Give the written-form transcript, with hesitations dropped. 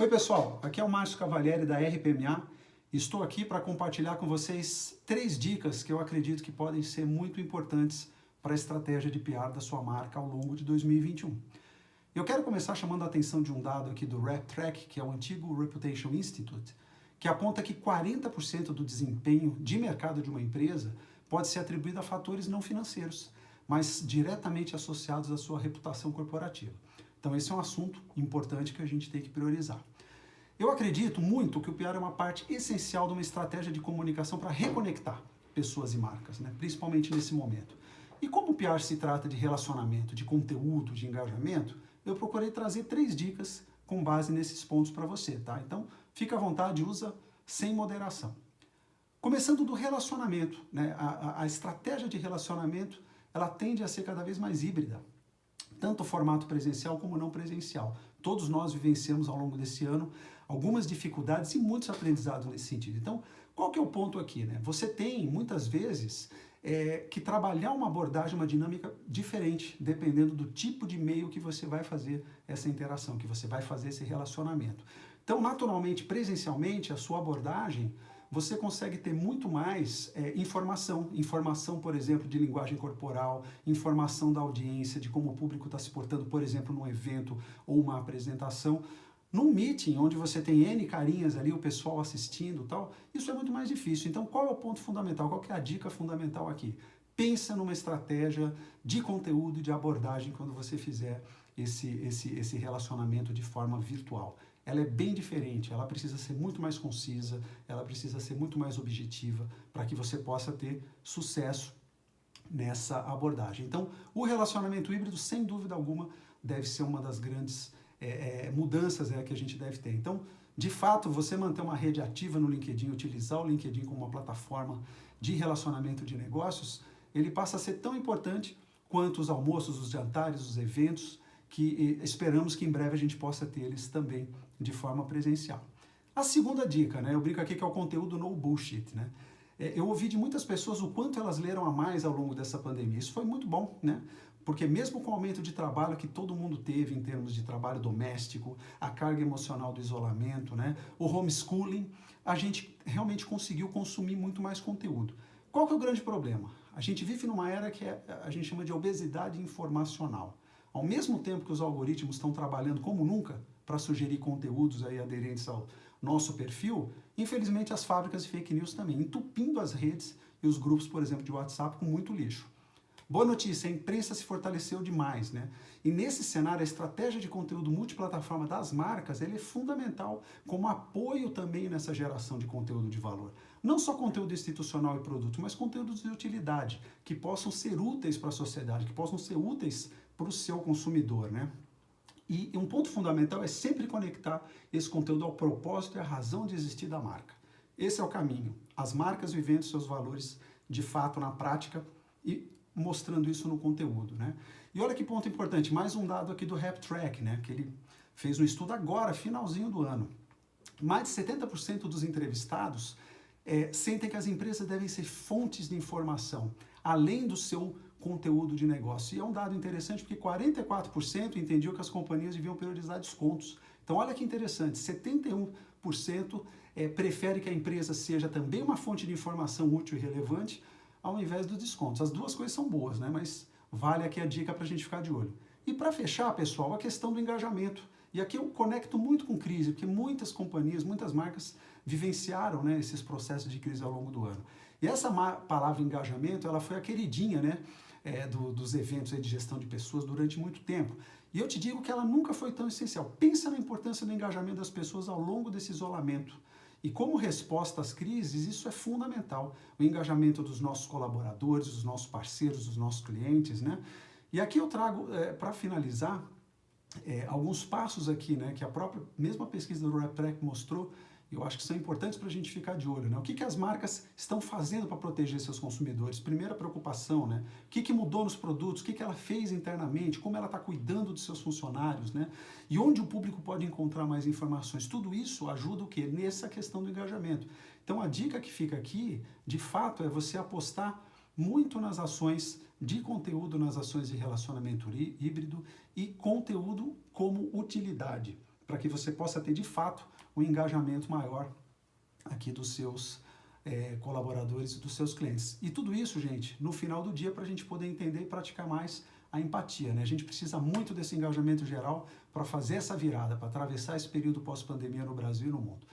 Oi pessoal, aqui é o Márcio Cavalieri da RPMA. Estou aqui para compartilhar com vocês 3 dicas que eu acredito que podem ser muito importantes para a estratégia de PR da sua marca ao longo de 2021. Eu quero começar chamando a atenção de um dado aqui do RepTrak, que é o antigo Reputation Institute, que aponta que 40% do desempenho de mercado de uma empresa pode ser atribuído a fatores não financeiros, mas diretamente associados à sua reputação corporativa. Então esse é um assunto importante que a gente tem que priorizar. Eu acredito muito que o PR é uma parte essencial de uma estratégia de comunicação para reconectar pessoas e marcas, né? Principalmente nesse momento. E como o PR se trata de relacionamento, de conteúdo, de engajamento, eu procurei trazer 3 dicas com base nesses pontos para você, tá? Então, fica à vontade, usa sem moderação. Começando do relacionamento, né? A estratégia de relacionamento, ela tende a ser cada vez mais híbrida, tanto o formato presencial como não presencial. Todos nós vivenciamos ao longo desse ano algumas dificuldades e muitos aprendizados nesse sentido. Então, qual que é o ponto aqui, né? Você tem, muitas vezes, que trabalhar uma abordagem, uma dinâmica diferente, dependendo do tipo de meio que você vai fazer essa interação, que você vai fazer esse relacionamento. Então, naturalmente, presencialmente, a sua abordagem, você consegue ter muito mais informação, por exemplo, de linguagem corporal, informação da audiência, de como o público está se portando, por exemplo, num evento ou uma apresentação. Num meeting, onde você tem N carinhas ali, o pessoal assistindo e tal, isso é muito mais difícil. Então, qual é o ponto fundamental? Qual que é a dica fundamental aqui? Pensa numa estratégia de conteúdo e de abordagem quando você fizer esse relacionamento de forma virtual. Ela é bem diferente, ela precisa ser muito mais concisa, ela precisa ser muito mais objetiva para que você possa ter sucesso nessa abordagem. Então, o relacionamento híbrido, sem dúvida alguma, deve ser uma das grandes mudanças que a gente deve ter. Então, de fato, você manter uma rede ativa no LinkedIn, utilizar o LinkedIn como uma plataforma de relacionamento de negócios, ele passa a ser tão importante quanto os almoços, os jantares, os eventos, que esperamos que em breve a gente possa ter eles também de forma presencial. A segunda dica, né, eu brinco aqui que é o conteúdo no bullshit, né? Eu ouvi de muitas pessoas o quanto elas leram a mais ao longo dessa pandemia. Isso foi muito bom, né? Porque mesmo com o aumento de trabalho que todo mundo teve em termos de trabalho doméstico, a carga emocional do isolamento, né, o homeschooling, a gente realmente conseguiu consumir muito mais conteúdo. Qual que é o grande problema? A gente vive numa era que a gente chama de obesidade informacional. Ao mesmo tempo que os algoritmos estão trabalhando como nunca para sugerir conteúdos aí aderentes ao nosso perfil, infelizmente as fábricas de fake news também, entupindo as redes e os grupos, por exemplo, de WhatsApp com muito lixo. Boa notícia, a imprensa se fortaleceu demais, né? E nesse cenário, a estratégia de conteúdo multiplataforma das marcas, ele é fundamental como apoio também nessa geração de conteúdo de valor. Não só conteúdo institucional e produto, mas conteúdos de utilidade, que possam ser úteis para a sociedade, que possam ser úteis para o seu consumidor, né? E um ponto fundamental é sempre conectar esse conteúdo ao propósito e à razão de existir da marca. Esse é o caminho. As marcas vivendo seus valores de fato na prática e mostrando isso no conteúdo, né? E olha que ponto importante, mais um dado aqui do RepTrak, né? Que ele fez um estudo agora, finalzinho do ano. Mais de 70% dos entrevistados sentem que as empresas devem ser fontes de informação, além do seu conteúdo de negócio. E é um dado interessante porque 44% entendiam que as companhias deviam priorizar descontos. Então olha que interessante, 71% prefere que a empresa seja também uma fonte de informação útil e relevante ao invés dos descontos. As duas coisas são boas, né? Mas vale aqui a dica para a gente ficar de olho. E para fechar, pessoal, a questão do engajamento. E aqui eu conecto muito com crise, porque muitas companhias, muitas marcas vivenciaram, né, esses processos de crise ao longo do ano. E essa palavra engajamento, ela foi a queridinha, né, dos eventos de gestão de pessoas durante muito tempo. E eu te digo que ela nunca foi tão essencial. Pensa na importância do engajamento das pessoas ao longo desse isolamento. E como resposta às crises, isso é fundamental. O engajamento dos nossos colaboradores, dos nossos parceiros, dos nossos clientes, né? E aqui eu trago, para finalizar, alguns passos aqui, né, que a própria, mesma pesquisa do RepTrak mostrou, eu acho que são importantes para a gente ficar de olho, né? O que as marcas estão fazendo para proteger seus consumidores? Primeira preocupação, né? O que mudou nos produtos? O que ela fez internamente? Como ela está cuidando dos seus funcionários, né? E onde o público pode encontrar mais informações? Tudo isso ajuda o quê? Nessa questão do engajamento. Então a dica que fica aqui, de fato, é você apostar muito nas ações de conteúdo, nas ações de relacionamento híbrido e conteúdo como utilidade, para que você possa ter de fato um engajamento maior aqui dos seus colaboradores e dos seus clientes. E tudo isso, gente, no final do dia, para a gente poder entender e praticar mais a empatia, né? A gente precisa muito desse engajamento geral para fazer essa virada, para atravessar esse período pós-pandemia no Brasil e no mundo.